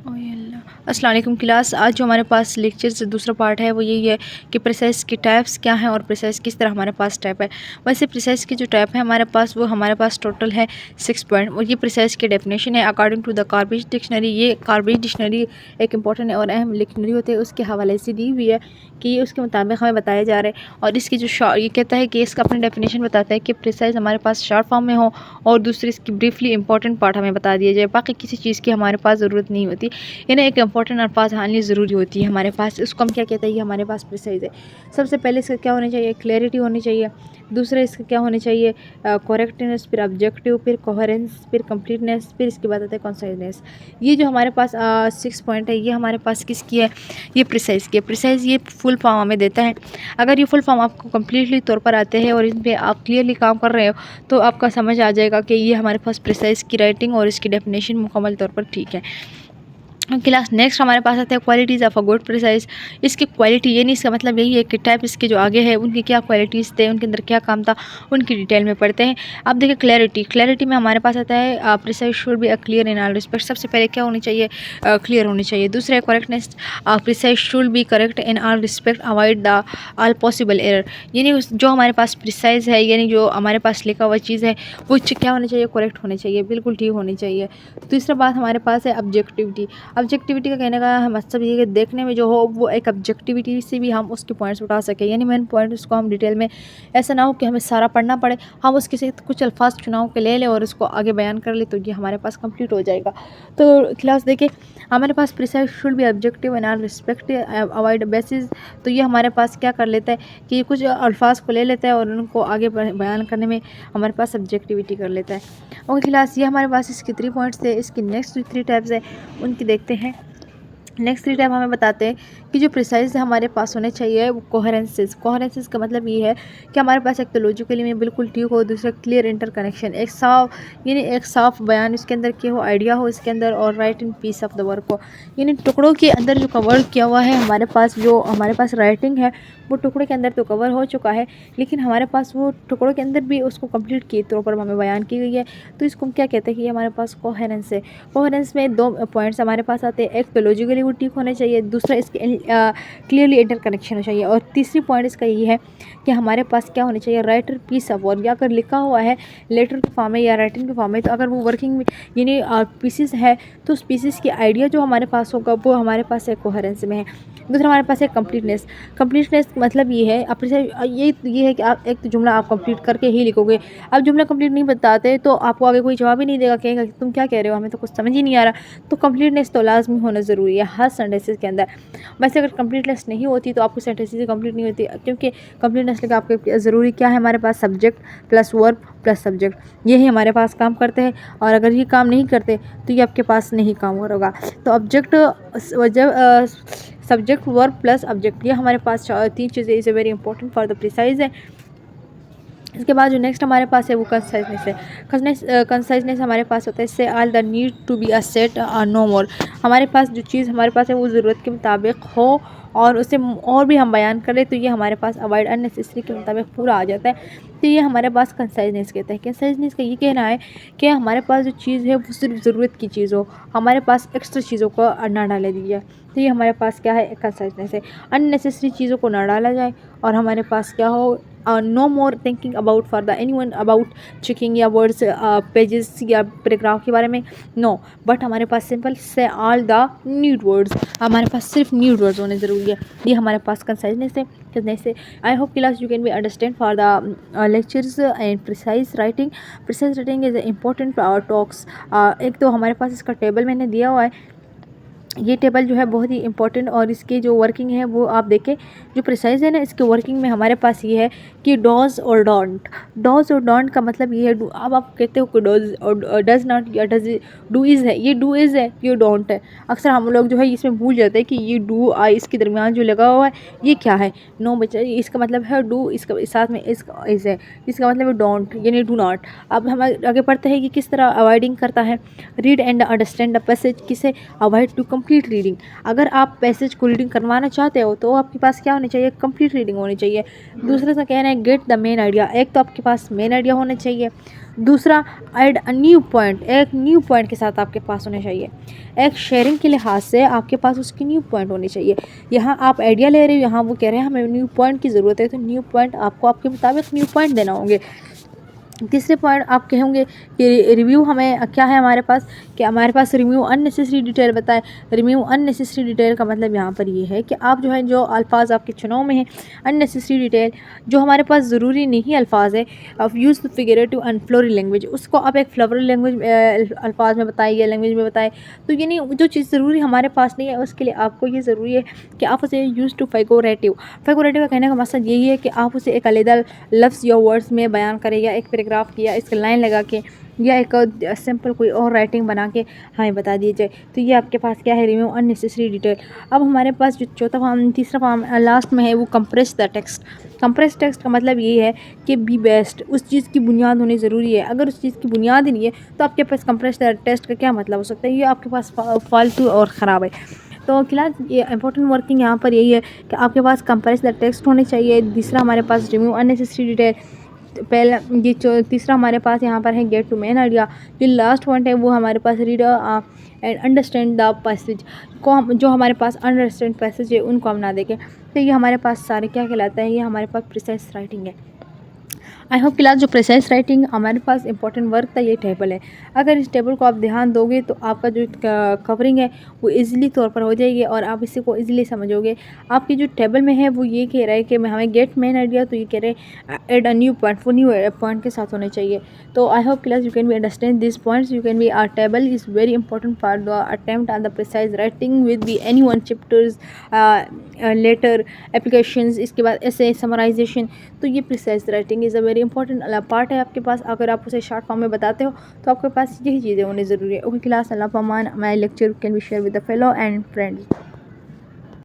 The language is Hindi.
अस्सलाम वालेकुम क्लास। आज जो हमारे पास लेक्चर से दूसरा पार्ट है वो यही है कि प्रिसाइज की टाइप्स क्या हैं और प्रिसाइज किस तरह हमारे पास टाइप है। वैसे प्रिसाइज की जो टाइप है हमारे पास वो हमारे पास टोटल है 6 पॉइंट और ये प्रिसाइज की डेफिनेशन है according to the garbage dictionary. ये कार्बेज डिक्शनरी एक इंपॉर्टेंट और अहम डिक्शनरी होती है, उसके हवाले से दी हुई है कि ये उसके मुताबिक हमें बताया जा रहा है। और इसकी जो ये कहता है कि इसका अपनी डेफिनेशन बताता है कि प्रिसाइज हमारे पास शॉर्ट फॉर्म में हो और दूसरी इसकी ब्रीफली इंपॉर्टेंट पार्ट हमें बता दिया जाए, बाकी किसी चीज़ की हमारे पास ज़रूरत नहीं होती। इन्हें एक इंपॉर्टेंट अल्फाज आनी ज़रूरी होती है हमारे पास, इसको हम क्या कहते हैं, ये हमारे पास प्रिसाइज है। सबसे पहले इसका क्या होना चाहिए, क्लैरिटी होनी चाहिए। दूसरा इसका क्या होना चाहिए, करेक्टनेस, फिर ऑब्जेक्टिव, फिर कोहेरेंस, फिर कंप्लीटनेस, फिर इसके बाद आता है कॉन्साइजनेस। ये जो हमारे पास 6 पॉइंट है ये हमारे पास किसकी है, ये प्रिसाइज की है। प्रिसाइज ये फुल फॉर्म हमें देता है। अगर ये फुल फॉर्म आपको कम्प्लीटली तौर पर आते हैं और इन पर आप क्लियरली काम कर रहे हो तो आपका समझ आ जाएगा कि ये हमारे पास प्रिसाइज की राइटिंग और इसकी डेफिनेशन मुकम्मल तौर पर ठीक है। क्लास नेक्स्ट हमारे पास आता है qualities of a good precise. इसकी क्वालिटी ये नहीं, इसका मतलब यही है कि टाइप इसके जो आगे है उनकी क्या क्वालिटीज़ थे, उनके अंदर क्या काम था, उनकी डिटेल में पढ़ते हैं। अब देखिए क्लैरिटी में हमारे पास आता है precise should be a clear in all respect. सबसे पहले क्या होनी चाहिए, क्लियर होनी चाहिए। दूसरा है correctness, precise should B correct in all respect, avoid the all possible error. यानी जो हमारे पास प्रिसाइज है, यानी जो हमारे पास लिखा हुआ चीज़ है वो क्या होनी चाहिए, करेक्ट होनी चाहिए, बिल्कुल ठीक होनी चाहिए। तीसरा बात हमारे पास है ऑब्जेक्टिविटी। ऑब्जेक्टिविटी का कहने का मतलब ये है कि देखने में जो हो वो एक ऑब्जेक्टिविटी से भी हम उसके पॉइंट्स उठा सकें, यानी मेन पॉइंट उसको हम डिटेल में, ऐसा ना हो कि हमें सारा पढ़ना पड़े, हम उसके से कुछ अल्फाज चुनाव के ले लें और उसको आगे बयान कर ले तो ये हमारे पास कंप्लीट हो जाएगा। तो क्लास देखिए हमारे पास precise should be objective and all respect avoid basis. तो ये हमारे पास क्या कर लेता है कि कुछ अल्फाज को ले लेता है और उनको आगे बयान करने में हमारे पास ऑब्जेक्टिविटी कर लेता है। ओके क्लास, ये हमारे पास इसके 3 पॉइंट्स थे। इसकी नेक्स्ट 3 टाइप्स है उनकी देखते हैं। नेक्स्ट 3 टाइप हमें बताते हैं कि जो प्रिसाइज हमारे पास होने चाहिए वो कोहेरेंसेस का मतलब ये है कि हमारे पास एक तो लॉजिकली में बिल्कुल ठीक हो, दूसरा क्लियर इंटरकनेक्शन, एक साफ यानी एक साफ बयान इसके अंदर क्या हो, आइडिया हो इसके अंदर, और right in peace of the work हो। यानी टुकड़ों के अंदर जो कवर किया हुआ है हमारे पास, जो हमारे पास राइटिंग है वो टुकड़े के अंदर तो कवर हो चुका है, लेकिन हमारे पास वो टुकड़ों के अंदर भी उसको कंप्लीट किए तौर पर हमें बयान की गई है। तो इसको हम क्या कहते हैं कि हमारे पास कोहेरेंस है। कोहेरेंस में 2 पॉइंट्स हमारे पास आते हैं, एक तो लॉजिकली वो ठीक होने चाहिए, दूसरा इसके क्लियरली इंटरकनेक्शन होना चाहिए, और तीसरी पॉइंट इसका ये है कि हमारे पास क्या होना चाहिए, राइटर पीस ऑफ वर्क। या अगर लिखा हुआ है लेटर के फॉर्म में या राइटिंग के फॉर्म में, तो अगर वो वर्किंग में यानी पीसेस है तो उस पीसेस की आइडिया जो हमारे पास होगा वो हमारे पास एक कोहेरेंस में है। दूसरा हमारे पास है कंप्लीटनेस मतलब ये है, आप ये है कि आप एक जुमला आप कंप्लीट करके ही लिखोगे। अब जुमला कंप्लीट नहीं बताते तो आपको आगे कोई जवाब ही नहीं देगा, कहेगा कि तुम क्या कह रहे हो, हमें तो कुछ समझ ही नहीं आ रहा। तो कंप्लीटनेस तो लाजमी होना ज़रूरी है हर सेंटेंसेस के अंदर। वैसे अगर कंप्लीटनेस नहीं होती तो आपकी सेंटेंसेस कंप्लीट नहीं होती, क्योंकि कंप्लीटनेस लेकर आपके ज़रूरी क्या है, हमारे पास subject plus verb plus subject, यही हमारे पास काम करते हैं। और अगर ये काम नहीं करते तो ये आपके पास नहीं काम होगा। तो ऑब्जेक्ट जब सब्जेक्ट वर्ब प्लस ऑब्जेक्ट, ये हमारे पास 3 चीज़ें is very important for the precise है। इसके बाद जो नेक्स्ट हमारे पास है वो कंसाइजनेस है। कंसाइजनेस हमारे पास होता है इससे all the need to be a set no more. हमारे पास जो चीज़ हमारे पास है वो ज़रूरत के मुताबिक हो और उसे और भी हम बयान करें तो ये हमारे पास अवॉइड अननेसेसरी के मुताबिक पूरा आ जाता है। तो ये हमारे पास कंसाइजनेस कहता है। कंसाइजनेस का ये कहना है कि हमारे पास जो चीज़ है वो सिर्फ ज़रूरत की चीज़ हो, हमारे पास एक्स्ट्रा चीज़ों को ना डाले दी जाए। तो ये हमारे पास क्या है, कंसाइजनेस है। अननेसेसरी चीज़ों को ना डाला जाए और हमारे पास क्या हो, no more thinking about for the anyone about checking या वर्ड्स पेजेस या पैराग्राफ के बारे में, नो, बट हमारे पास सिंपल से ऑल द नीड वर्ड्स, हमारे पास सिर्फ नीड वर्ड्स होने ज़रूरी है। ये हमारे पास कंसाइजनेस है। आई hope class you can be understand for the lectures and precise writing is important talks। एक तो हमारे पास इसका टेबल मैंने दिया हुआ है, ये टेबल जो है बहुत ही इंपॉर्टेंट, और इसकी जो वर्किंग है वो आप देखें। जो प्रिसाइज है ना, इसके वर्किंग में हमारे पास ये है कि डॉज और डोंट का मतलब ये है अब आप कहते हो कि डॉज और डज नॉट या डज डू इज़ है, ये डू इज़ है, ये डोंट है। अक्सर हम लोग जो है इसमें भूल जाते हैं कि ये डू इसके दरमियान जो लगा हुआ है ये क्या है, नो बच्चा, इसका मतलब है डू, इसका साथ में इसका इज़ है, इसका मतलब है डोंट यानी डू नॉट। अब हम आगे पढ़ते हैं कि किस तरह अवॉइडिंग करता है। Read and understand the passage, किसे अवॉइड टू कंप्लीट रीडिंग। अगर आप पैसेज को रीडिंग करवाना चाहते हो तो आपके पास क्या होनी चाहिए, कंप्लीट रीडिंग होनी चाहिए। दूसरे से कहना है गेट द मेन आइडिया, एक तो आपके पास मेन आइडिया होना चाहिए, दूसरा ऐड अ न्यू पॉइंट, एक न्यू पॉइंट के साथ आपके पास होने चाहिए। एक शेयरिंग के लिहाज से आपके पास उसकी न्यू पॉइंट होनी चाहिए। यहाँ आप आइडिया ले रहे हो, यहाँ वो कह रहे हैं हमें न्यू पॉइंट की ज़रूरत है, तो न्यू पॉइंट आपको आपके मुताबिक न्यू पॉइंट देना होंगे। तीसरे पॉइंट आप कहोगे कि रिव्यू हमें क्या है हमारे पास, कि हमारे पास रिव्यू अननेसेसरी डिटेल बताए। रिव्यू अननेसेसरी डिटेल का मतलब यहाँ पर ये है कि आप जो है जो अल्फाज आपके चुनाव में हैं अननेसेसरी डिटेल, जो हमारे पास ज़रूरी नहीं अल्फाज है, आप use the figurative and flowery language, उसको आप एक फ्लोरी लैंग्वेज अल्फाज में बताइए, लैंग्वेज में बताएं। तो यानी जो चीज़ ज़रूरी हमारे पास नहीं है उसके लिए आपको ये ज़रूरी है कि आप उसे यूज़ टू फिगरेटिव। फिगरेटिव का कहने का मकसद यही है कि आप उसे एक अलग लफ्ज़ या वर्ड्स में बयान करें, या एक पैराग्राफ किया इसका लाइन लगा के, या एक सिंपल कोई और राइटिंग बना के हमें बता दिए जाए। तो ये आपके पास क्या है, रिव्यू अननेसेसरी डिटेल। अब हमारे पास जो चौथा फॉर्म, तीसरा फॉर्म लास्ट में है वो compress the text. Compress text का मतलब ये है कि बी बेस्ट, उस चीज़ की बुनियाद होनी ज़रूरी है। अगर उस चीज़ की बुनियाद ही नहीं है तो आपके पास कंप्रेस द टेक्स्ट का क्या मतलब हो सकता है, ये आपके पास फालतू और ख़राब है। तो क्लास ये इंपॉर्टेंट वर्किंग यहाँ पर यही है कि आपके पास कंप्रेस द टेक्स्ट होने चाहिए। दूसरा हमारे पास रिव्यू अननेसेसरी डिटेल, पहला ये तीसरा हमारे पास यहाँ पर है गेट टू मेन आइडिया। जो लास्ट पॉइंट है वो हमारे पास read and understand the passage को, हम जो हमारे पास अंडरस्टैंड पैसेज है उनको हम ना देखें। तो ये हमारे पास सारे क्या कहलाता है, ये हमारे पास प्रिसाइज राइटिंग है। आई होप क्लास जो प्रिसाइज राइटिंग हमारे पास इंपॉर्टेंट वर्क था ये टेबल है। अगर इस टेबल को आप ध्यान दोगे तो आपका जो कवरिंग है वो इजीली तौर पर हो जाएगी और आप इसी को इजीली समझोगे। आपकी जो टेबल में है वो ये कह रहा है कि हमें गेट मेन आइडिया, तो ये कह रहे हैं एड अ न्यू पॉइंट, वो न्यू पॉइंट के साथ होने चाहिए। तो I hope class you can be understand this points, you can be are table is very important for the attempt on the precise writing with be any one chapters letter applications, इसके बाद ऐसे समराइजेशन। तो ये precise writing is a very important part है आपके पास। अगर आप उसे शॉर्ट फॉर्म में बताते हो तो आपके पास यही चीज़ें होनी ज़रूरी है। Okay class, Allah Aman, my lecture can be share with the fellow and friends.